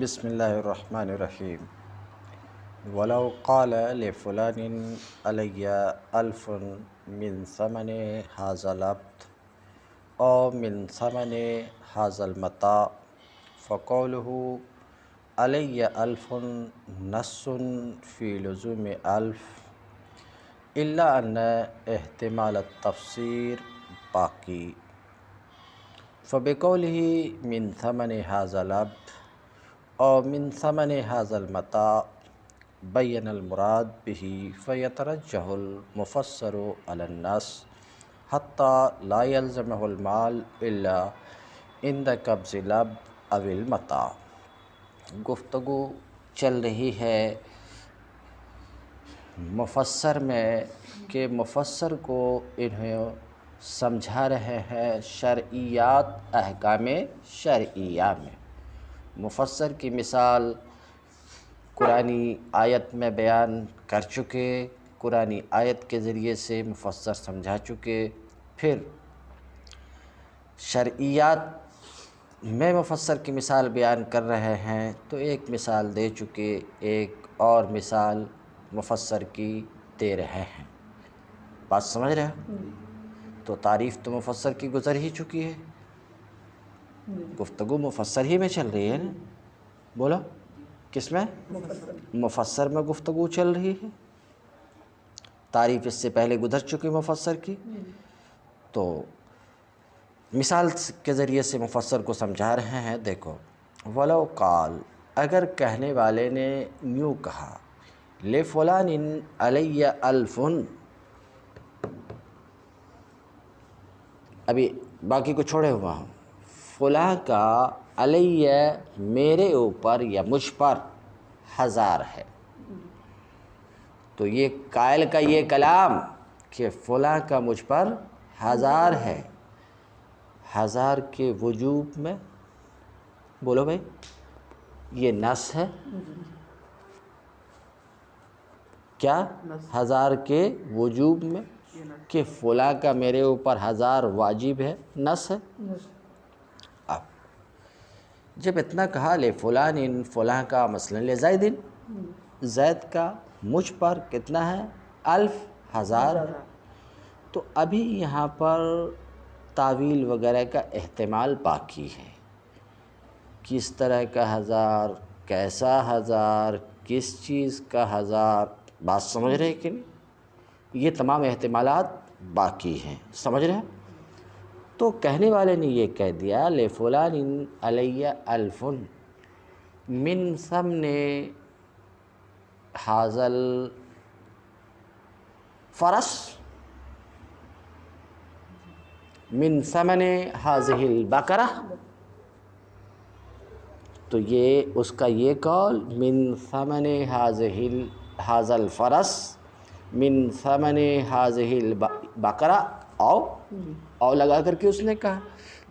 بسم اللہ الرحمن الرحیم ولو قال لفلان علی الف من ثمن هذا العبد او من ثمن هذا المتاع فقوله علی الف نص فی لزوم الف الا ان احتمال التفسیر باقی فبقوله من ثمن هذا العبد او من ثمن هذا المتاع بین المراد به فیترجح المفسر علی النص حتی لا یلزمہ المال الا عند قبض العبد او المتاع۔ گفتگو چل رہی ہے مفسر میں کہ مفسر کو انہیں سمجھا رہے ہیں شرعیات احکام شرعیہ میں۔ مفسر کی مثال قرآنی آیت میں بیان کر چکے، قرآنی آیت کے ذریعے سے مفسر سمجھا چکے، پھر شرعیات میں مفسر کی مثال بیان کر رہے ہیں تو ایک مثال دے چکے، ایک اور مثال مفسر کی دے رہے ہیں۔ بات سمجھ رہے ہیں؟ تو تعریف تو مفسر کی گزر ہی چکی ہے، گفتگو مفسر ہی میں چل رہی ہے نا۔ بولو کس میں؟ مفسر میں گفتگو چل رہی ہے، تعریف اس سے پہلے گزر چکی مفسر کی، تو مثال کے ذریعے سے مفسر کو سمجھا رہے ہیں۔ دیکھو، ولو قال، اگر کہنے والے نے یوں کہا، لفلان علی الف، ابھی باقی کو چھوڑے ہوا ہوں، فلاں کا علی میرے اوپر یا مجھ پر 1000 ہے، تو یہ قائل کا یہ کلام کہ فلاں کا مجھ پر 1000 ہے، 1000 کے وجوب میں، بولو بھائی یہ نص ہے کیا؟ 1000 کے وجوب میں کہ فلاں کا میرے اوپر 1000 واجب ہے، نص ہے۔ اب جب اتنا کہا لفلان، فلاں کا مثلا لزید، زید کا مجھ پر کتنا ہے؟ 1000 ہے، تو ابھی یہاں پر تاویل وغیرہ کا احتمال باقی ہے، کس طرح کا 1000، کیسا 1000، کس چیز کا 1000، بات سمجھ رہے کہ نہیں؟ یہ تمام احتمالات باقی ہیں، سمجھ رہے ہیں؟ تو کہنے والے نے یہ کہہ دیا لفلان علی الف من ثمن هذا الفرس، من ثمن هذه البقرہ، تو یہ اس کا یہ قول من ثمن هذا الفرس من ثمن هذه البقرہ، او لگا کر کے اس نے کہا،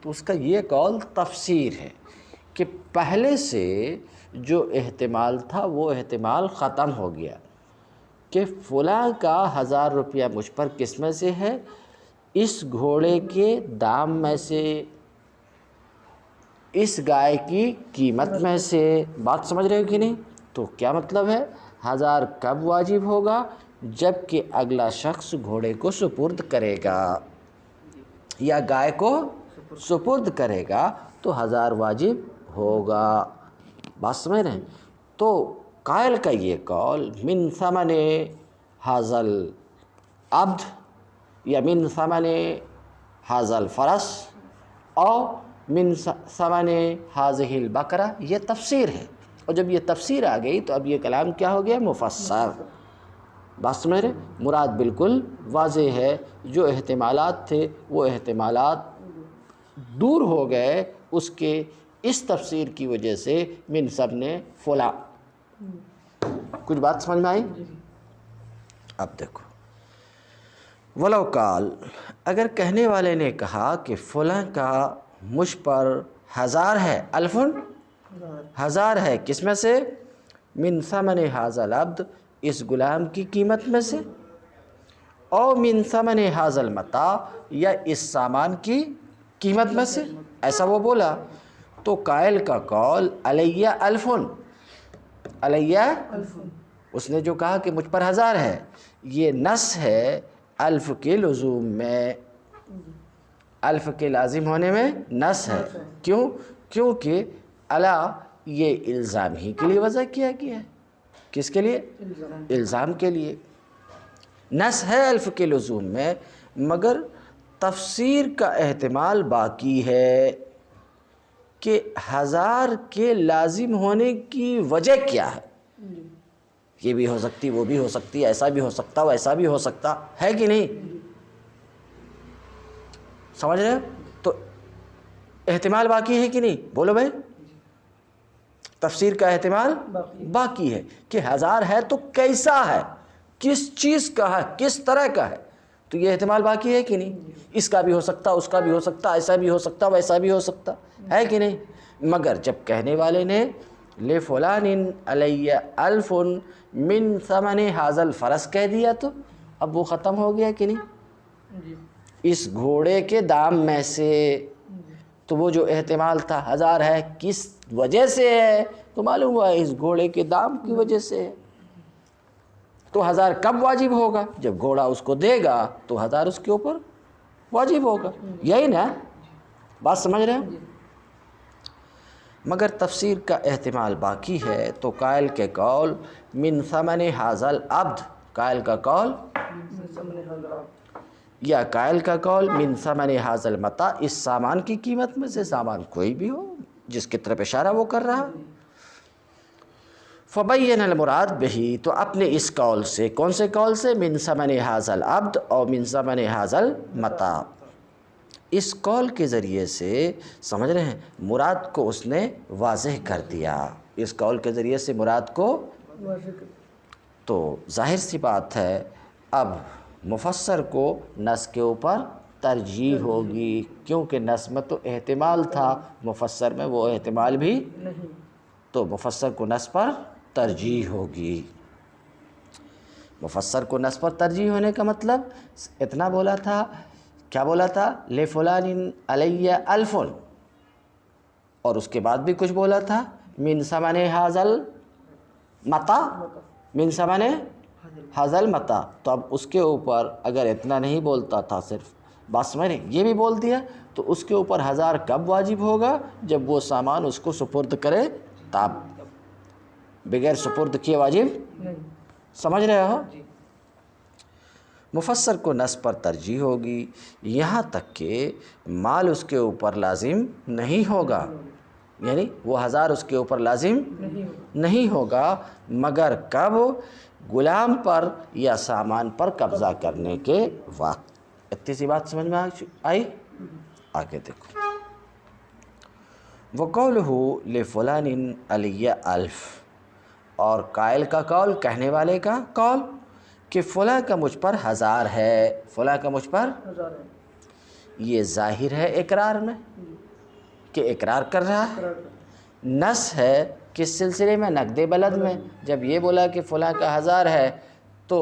تو اس کا یہ قول تفسیر ہے کہ پہلے سے جو احتمال تھا وہ احتمال ختم ہو گیا کہ فلاں کا 1000 روپیہ مجھ پر کس میں سے ہے؟ اس گھوڑے کے دام میں سے، اس گائے کی قیمت میں سے، بات سمجھ رہے ہو کہ نہیں؟ تو کیا مطلب ہے؟ 1000 کب واجب ہوگا؟ جب کہ اگلا شخص گھوڑے کو سپرد کرے گا یا گائے کو سپرد کرے گا تو 1000 واجب ہوگا، بات سمجھ رہے ہیں؟ تو قائل کا یہ قول من ثمن هذا العبد یا من ثمن هذا الفرس او من ثمن هذه البقرہ، یہ تفسیر ہے، اور جب یہ تفسیر آ گئی تو اب یہ کلام کیا ہو گیا؟ مفسر، بات سمجھ رہے؟ مراد بالکل واضح ہے، جو احتمالات تھے وہ احتمالات دور ہو گئے اس کے اس تفسیر کی وجہ سے، من ثمن فلاں۔ کچھ بات سمجھ میں آئی؟ اب دیکھو، ولو قال، اگر کہنے والے نے کہا کہ فلاں کا مجھ پر 1000 ہے، الف 1000 ہے، کس میں سے؟ من ثمن هذا العبد، اس غلام کی قیمت میں سے، او من ثمن هذا المتاع، یا اس سامان کی قیمت میں سے، ایسا وہ بولا، تو قائل کا قول علیہ الفن، علیہ اس نے جو کہا کہ مجھ پر 1000 ہے، یہ نص ہے الف کے لزوم میں، الف کے لازم ہونے میں نص ہے۔ کیوں؟ کیونکہ الا یہ الزام ہی کے لیے وضع کیا گیا ہے۔ کس کے لیے؟ الزام کے لیے۔ نص ہے الف کے لزوم میں، مگر تفسیر کا احتمال باقی ہے کہ 1000 کے لازم ہونے کی وجہ کیا ہے۔ یہ بھی ہو سکتی، وہ بھی ہو سکتی، ایسا بھی ہو سکتا، ویسا بھی ہو سکتا ہے کہ نہیں؟ سمجھ رہے ہو؟ تو احتمال باقی ہے کہ نہیں؟ بولو بھائی، تفسیر کا احتمال باقی ہے کہ 1000 ہے تو کیسا ہے، کس چیز کا ہے، کس طرح کا ہے، تو یہ احتمال باقی ہے کہ نہیں؟ اس کا بھی ہو سکتا، اس کا بھی ہو سکتا، ایسا بھی ہو سکتا، ویسا بھی ہو سکتا ہے کہ نہیں؟ مگر جب کہنے والے نے لفلان علیہ الف من ثمن ھذا الفرس کہہ دیا تو اب وہ ختم ہو گیا کہ نہیں؟ اس گھوڑے کے دام میں سے، تو وہ جو احتمال تھا 1000 ہے، کس وجہ سے ہے؟ تو معلوم ہوا اس گھوڑے کے دام کی وجہ سے ہے۔ تو 1000 کب واجب ہوگا؟ جب گھوڑا اس کو دے گا تو 1000 اس کے اوپر واجب ہوگا، یہی نا بات؟ سمجھ رہے ہیں؟ مگر تفسیر کا احتمال باقی ہے، تو قائل کے قول من ثمن ھذا العبد، قائل کا قول یا قائل کا قول من ثمن ھذا المتاع، اس سامان کی قیمت میں سے، سامان کوئی بھی ہو جس کی طرف اشارہ وہ کر رہا۔ فبین المراد بہی، تو اپنے اس قول سے، کون سے قول سے؟ من ثمن ھذا العبد اور من ثمن ھذا المتاع، اس قول کے ذریعے سے سمجھ رہے ہیں مراد کو اس نے واضح کر دیا، اس قول کے ذریعے سے مراد کو۔ تو ظاہر سی بات ہے اب مفسر کو نص کے اوپر ترجیح ہوگی، کیونکہ نص میں تو احتمال تھا، مفسر میں وہ احتمال بھی نہیں، تو مفسر کو نص پر ترجیح ہوگی۔ مفسر کو نص پر ترجیح ہونے کا مطلب اتنا بولا تھا، کیا بولا تھا؟ لفلان علیہ الف، اور اس کے بعد بھی کچھ بولا تھا من ثمن ھذا المتاع، من ثمن ھذا المتاع، تو اب اس کے اوپر اگر اتنا نہیں بولتا تھا، صرف بات سمجھ رہے ہیں، یہ بھی بول دیا، تو اس کے اوپر 1000 کب واجب ہوگا؟ جب وہ سامان اس کو سپرد کرے تب، بغیر سپرد کیے واجب نہیں۔ سمجھ رہے ہو؟ مفسر کو نص پر ترجیح ہوگی، یہاں تک کہ مال اس کے اوپر لازم نہیں ہوگا، یعنی وہ 1000 اس کے اوپر لازم نہیں ہوگا، مگر کب؟ غلام پر یا سامان پر قبضہ کرنے کے وقت۔ اتنی سی بات سمجھ میں آئی؟ آگے دیکھو، وَقَوْلُهُ لِفُلَانٍ عَلَيَّ الف، اور قائل کا قول، کہنے والے کا قول کہ فلاں کا مجھ پر 1000 ہے، فلاں کا مجھ پر 1000 ہے، یہ ظاہر ہے اقرار میں کہ اقرار کر رہا ہے، نص ہے کس سلسلے میں؟ نقد بلد میں۔ جب یہ بولا کہ فلاں کا 1000 ہے تو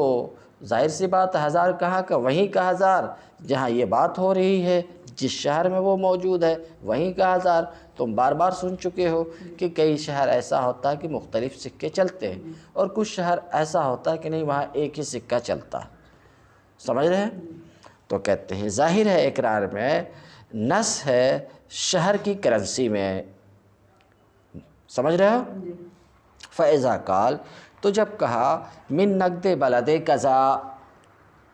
ظاہر سی بات 1000 کہاں کا؟ وہیں کا 1000 جہاں یہ بات ہو رہی ہے، جس شہر میں وہ موجود ہے وہیں کا 1000۔ تم بار بار سن چکے ہو کہ کئی شہر ایسا ہوتا ہے کہ مختلف سکے چلتے ہیں، اور کچھ شہر ایسا ہوتا ہے کہ نہیں وہاں ایک ہی سکہ چلتا ہے۔ سمجھ رہے ہیں؟ تو کہتے ہیں ظاہر ہے اقرار میں، نص ہے شہر کی کرنسی میں۔ سمجھ رہے ہو؟ فَإِذَا قال، تو جب کہا من نقد بلد کذا،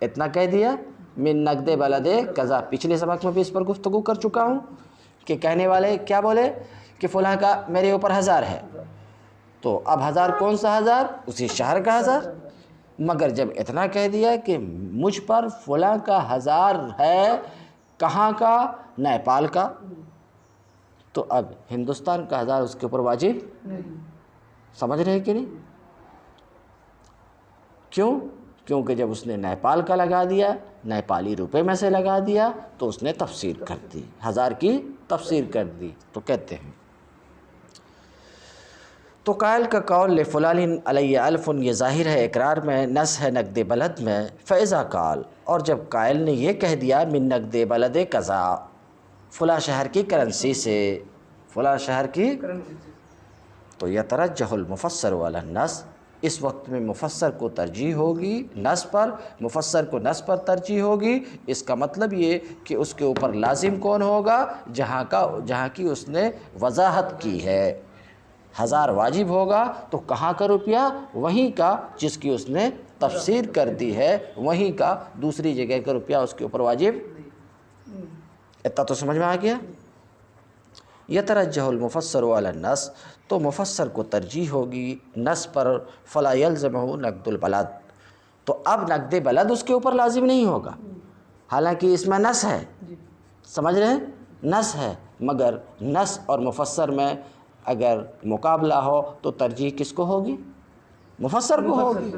اتنا کہہ دیا من نقد بلد کذا، پچھلے سبق میں بھی اس پر گفتگو کر چکا ہوں کہ کہنے والے کیا بولے کہ فلاں کا میرے اوپر 1000 ہے، تو اب 1000 کون سا 1000؟ اسی شہر کا 1000۔ مگر جب اتنا کہہ دیا کہ مجھ پر فلاں کا 1000 ہے، کہاں کا؟ نیپال کا، تو اب ہندوستان کا 1000 اس کے اوپر واجب نہیں۔ سمجھ رہے ہیں کہ نہیں؟ کیوں؟ کیونکہ جب اس نے نیپال کا لگا دیا، نیپالی روپے میں سے لگا دیا، تو اس نے تفسیر کر دی، 1000 کی تفسیر کر دی۔ تو کہتے ہیں تو قائل کا قول لفلان علیہ الف، یہ ظاہر ہے اقرار میں، نص ہے نقد بلد میں۔ فَإِذَا قال، اور جب قائل نے یہ کہہ دیا من نقد بلد قضا، فلاں شہر کی کرنسی سے، فلاں شہر کی، تو یترجح المفسر علی النص، اس وقت میں مفسر کو ترجیح ہوگی نص پر، مفسر کو نص پر ترجیح ہوگی۔ اس کا مطلب یہ کہ اس کے اوپر لازم کون ہوگا؟ جہاں کی اس نے وضاحت کی ہے۔ 1000 واجب ہوگا تو کہاں کا روپیہ؟ وہیں کا جس کی اس نے تفسیر کر دی ہے، وہیں کا، دوسری جگہ کا روپیہ اس کے اوپر واجب۔ اتنا تو سمجھ میں آ گیا؟ یترجح المفسر علی النص، تو مفسر کو ترجیح ہوگی نص پر، فلا یلزمہ نقد البلد، تو اب نقد بلد اس کے اوپر لازم نہیں ہوگا، حالانکہ اس میں نص ہے، سمجھ رہے ہیں؟ نص ہے، مگر نص اور مفسر میں اگر مقابلہ ہو تو ترجیح کس کو ہوگی؟ مفسر کو ہوگی،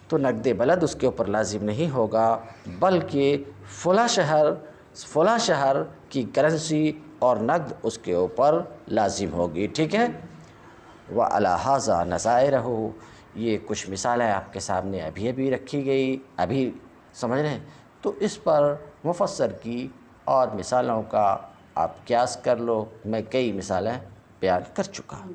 تو نقد بلد اس کے اوپر لازم نہیں ہوگا، بلکہ فلاں شہر کی کرنسی اور نقد اس کے اوپر لازم ہوگی، ٹھیک ہے؟ وعلی ھذا نظائرہ، یہ کچھ مثالیں آپ کے سامنے ابھی رکھی گئی، ابھی سمجھ رہے ہیں؟ تو اس پر مفسر کی اور مثالوں کا آپ قیاس کر لو، میں کئی مثالیں بیان کر چکا ہوں۔